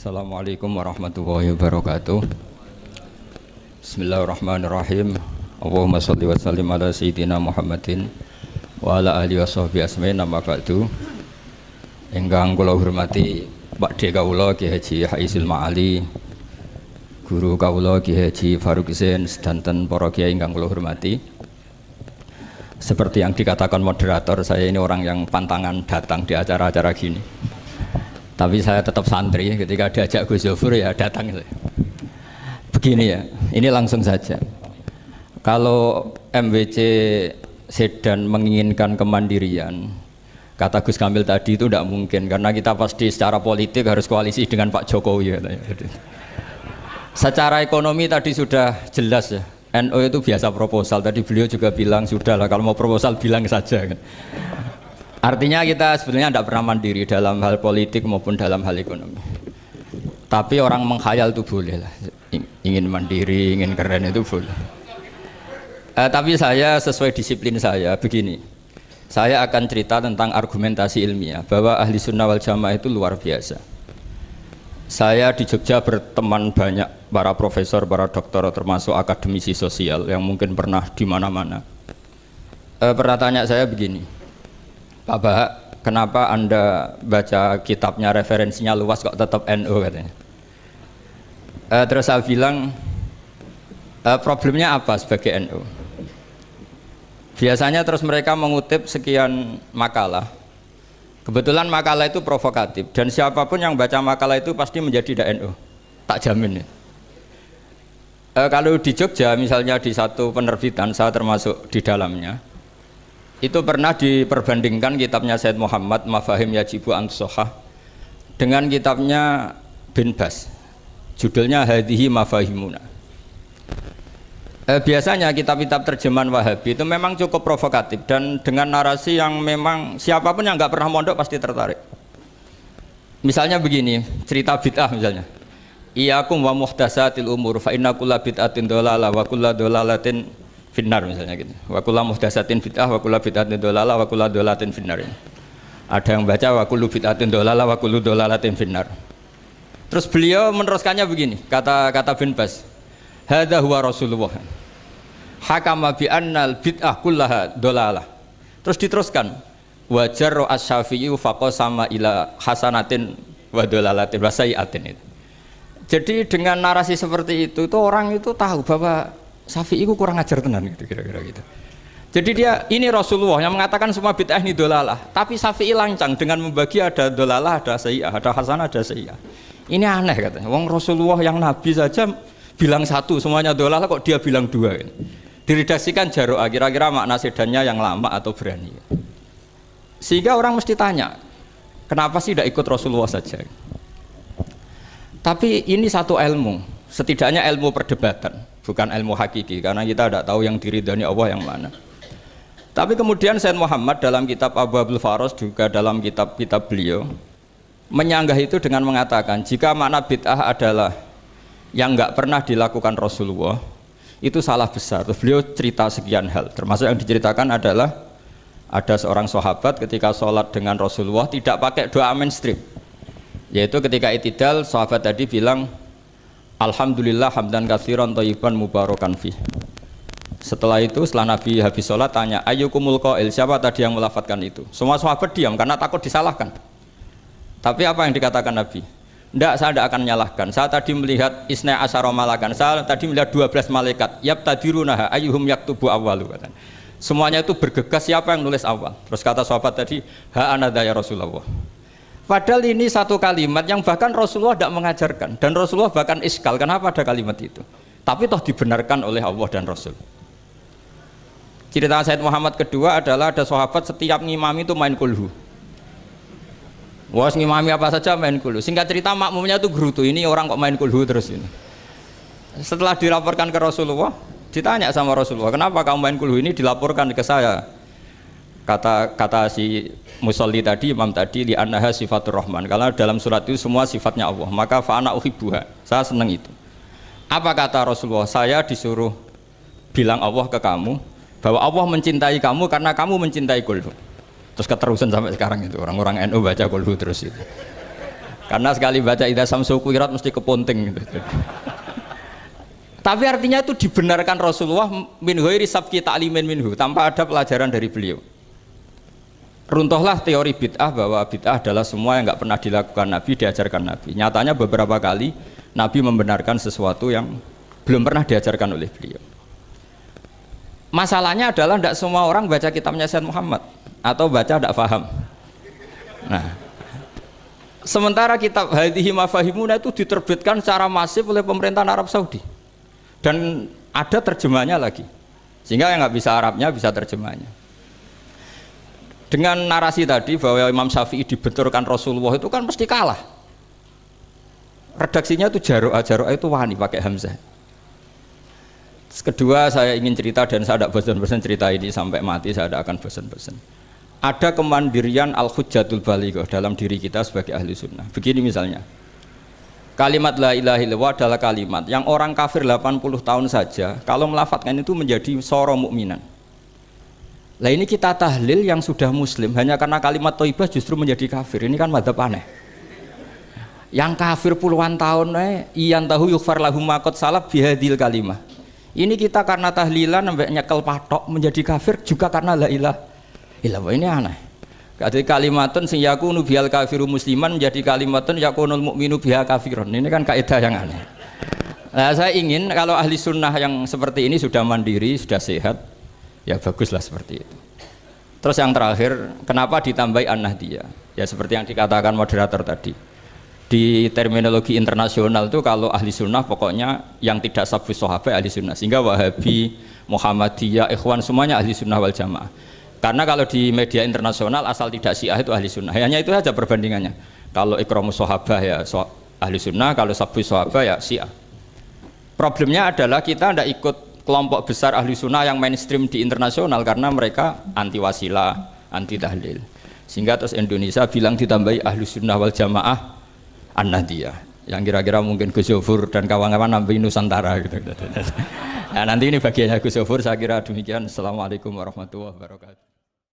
Assalamualaikum warahmatullahi wabarakatuh. Bismillahirrahmanirrahim. Allahumma sholli wa sallim ala sayyidina Muhammadin wa ala alihi wa sahbihi asma'in amma ba'du. Ingkang kula hormati Pakde kawula Ki Haji Haisul Ma'ali, guru kawula Ki Haji Faruk Zain, sedanten para kiai ingkang kula hormati. Seperti yang dikatakan moderator, saya ini orang yang pantangan datang di acara-acara gini. Tapi saya tetap santri, ketika diajak Gus Zofur ya datang. Begini ya, ini langsung saja. Kalau MWC Sedan menginginkan kemandirian, kata Gus Kamil tadi itu tidak mungkin, karena kita pasti secara politik harus koalisi dengan Pak Jokowi. Secara ekonomi tadi sudah jelas ya, NU itu biasa proposal. Tadi beliau juga bilang sudah lah, kalau mau proposal bilang saja. Artinya kita sebenarnya tidak pernah mandiri dalam hal politik maupun dalam hal ekonomi. Tapi orang menghayal itu boleh lah, ingin mandiri, ingin keren itu boleh. Tapi saya sesuai disiplin saya begini, saya akan cerita tentang argumentasi ilmiah bahwa ahli sunnah wal jamaah itu luar biasa. Saya di Jogja berteman banyak para profesor, para doktor, termasuk akademisi sosial yang mungkin pernah di mana-mana. Pernah tanya saya begini, Pak Bahak, kenapa Anda baca kitabnya referensinya luas kok tetap NU katanya. Terus saya bilang, problemnya apa sebagai NU? Biasanya terus mereka mengutip sekian makalah. Kebetulan makalah itu provokatif dan siapapun yang baca makalah itu pasti menjadi NU. Tak jamin ya. Kalau di Jogja misalnya di satu penerbitan, saya termasuk di dalamnya, itu pernah diperbandingkan kitabnya Said Muhammad Mafahim Yajibu Antusohah dengan kitabnya Bin Bas, judulnya Hadhihi Mafahimuna. Biasanya kitab-kitab terjemahan Wahabi itu memang cukup provokatif dan dengan narasi yang memang siapapun yang nggak pernah mondok pasti tertarik. Misalnya begini, cerita bid'ah misalnya, Iyakum wa muhdasatil umur fa inna kulla bid'atin dolalah wa kulla dolalatin finnar, misalnya gitu. Wa kullu muhdatsatin bid'ah wa kullu bid'atin dhalalah wa kullu dhalalatin finnar. Ada yang baca wa kullu bid'atin dhalalah wa kullu dhalalatin finnar. Terus beliau meneruskannya begini, kata Bin Bas, hadza huwa Rasulullah. Hakama bi annal bid'ah kullaha dhalalah. Terus diteruskan, wa jarra asy-Syafi'i faqasama ila hasanatin wa dhalalatin wa sayyi'atin. Jadi dengan narasi seperti itu tuh orang itu tahu bahwa Syafi'i itu kurang ajar tenan gitu, kira-kira gitu. Jadi dia ini Rasulullah yang mengatakan semua bid'ah ini dolalah, tapi Syafi'i lancang dengan membagi ada dolalah, ada sayyi'ah, ada hasanah, ada sayyi'ah. Ini aneh katanya. Wong Rasulullah yang Nabi saja bilang satu, semuanya dolalah, kok dia bilang dua. Gitu. Diredaksikan Jaro'ah, kira-kira makna sedannya yang lama atau berani. Sehingga orang mesti tanya, kenapa sih tidak ikut Rasulullah saja? Tapi ini satu ilmu, setidaknya ilmu perdebatan, bukan ilmu hakiki, karena kita tidak tahu yang diridhani Allah yang mana. Tapi kemudian Said Muhammad dalam kitab Abwaabul Faros, juga dalam kitab-kitab beliau menyanggah itu dengan mengatakan jika makna bid'ah adalah yang nggak pernah dilakukan Rasulullah, itu salah besar. Terus beliau cerita sekian hal, termasuk yang diceritakan adalah ada seorang sahabat ketika sholat dengan Rasulullah tidak pakai doa mainstream, yaitu ketika itidal sahabat tadi bilang Alhamdulillah hamdan katsiran thayyiban mubarakan fih. Setelah itu, setelah Nabi habis sholat tanya, ayyukumul qail, siapa tadi yang melafadzkan itu? Semua sahabat diam karena takut disalahkan. Tapi apa yang dikatakan Nabi? Tidak, saya tidak akan menyalahkan. Saya tadi melihat isna asyara malakan. Saya tadi melihat 12 malaikat. Yabtadirunaha ayyuhum yaktubu awwalu. Semuanya itu bergegas siapa yang nulis awal. Terus kata sahabat tadi, ha anadha ya Rasulullah. Padahal ini satu kalimat yang bahkan Rasulullah tidak mengajarkan, dan Rasulullah bahkan iskal kenapa ada kalimat itu, tapi toh dibenarkan oleh Allah dan Rasul. Cerita Said Muhammad kedua adalah ada sahabat setiap ngimami itu main kulhu. Wah, ngimami apa saja main kulhu. Singkat cerita makmumnya itu gerutu, ini orang kok main kulhu terus ini. Setelah dilaporkan ke Rasulullah, ditanya sama Rasulullah, kenapa kamu main kulhu? Ini dilaporkan ke saya. Kata si musolli tadi, imam tadi, li annaha sifatur rahman, karena dalam surat itu semua sifatnya Allah, maka fa'ana uhibbuha, saya senang itu. Apa kata Rasulullah? Saya disuruh bilang Allah ke kamu bahwa Allah mencintai kamu karena kamu mencintai kulhu. Terus keterusan sampai sekarang itu orang-orang NU baca kulhu terus itu. Karena sekali baca idza samsu kuwirat mesti keponting gitu. Tapi artinya itu dibenarkan Rasulullah min ghairi sabqi ta'limin minhu, tanpa ada pelajaran dari beliau. Runtuhlah teori bid'ah bahwa bid'ah adalah semua yang nggak pernah dilakukan Nabi, diajarkan Nabi. Nyatanya beberapa kali Nabi membenarkan sesuatu yang belum pernah diajarkan oleh beliau. Masalahnya adalah tidak semua orang baca kitabnya Sayyid Muhammad atau baca tidak paham. Nah, sementara kitab Hadhihi Mafahimuna itu diterbitkan secara masif oleh pemerintahan Arab Saudi. Dan ada terjemahnya lagi, sehingga yang nggak bisa Arabnya bisa terjemahnya. Dengan narasi tadi bahwa Imam Syafi'i dibenturkan Rasulullah itu kan mesti kalah. Redaksinya itu jaro'ah itu wani pakai hamzah. Kedua, saya ingin cerita dan saya tidak bosan-bosan cerita ini sampai mati, saya tidak akan bosan-bosan. Ada kemandirian al-hujjatul balighah dalam diri kita sebagai ahli sunnah. Begini misalnya, kalimat la ilaha illallah adalah kalimat yang orang kafir 80 tahun saja kalau melafadzkan itu menjadi soro mukminan. Lah ini kita tahlil yang sudah muslim hanya karena kalimat thayyibah justru menjadi kafir. Ini kan madzhab aneh. Yang kafir puluhan tahun iyan tahu yughfar lahum ma qad salaf bihadil kalimah. Ini kita karena tahlilan sampai nyekel patok menjadi kafir juga karena la ilaha illallah. Ini aneh. Jadi kalimatun sing yakunu bihal kafiru musliman menjadi kalimatun yakunul mukminu biha kafirun. Ini kan kaidah yang aneh. Nah, saya ingin kalau ahli sunnah yang seperti ini sudah mandiri, sudah sehat, ya baguslah seperti itu. Terus yang terakhir, kenapa ditambahi an-nahdiyah? Ya seperti yang dikatakan moderator tadi. Di terminologi internasional itu kalau ahli sunnah pokoknya yang tidak sabus sahabat ahli sunnah. Sehingga Wahabi, Muhammadiyah, Ikhwan semuanya ahli sunnah wal jamaah. Karena kalau di media internasional asal tidak Syiah itu ahli sunnah. Hanya itu saja perbandingannya. Kalau ikramus sahabah ya ahli sunnah, kalau sabus sahabah ya Syiah. Problemnya adalah kita tidak ikut kelompok besar ahli sunnah yang mainstream di internasional karena mereka anti wasilah, anti tahlil. Sehingga terus Indonesia bilang ditambahi ahli sunnah wal jamaah an-nahdiyah. Yang kira-kira mungkin Gus Yofur dan kawan-kawan nambahin Nusantara gitu. Nah, nanti ini bagiannya Gus Yofur, saya kira demikian. Assalamualaikum warahmatullahi wabarakatuh.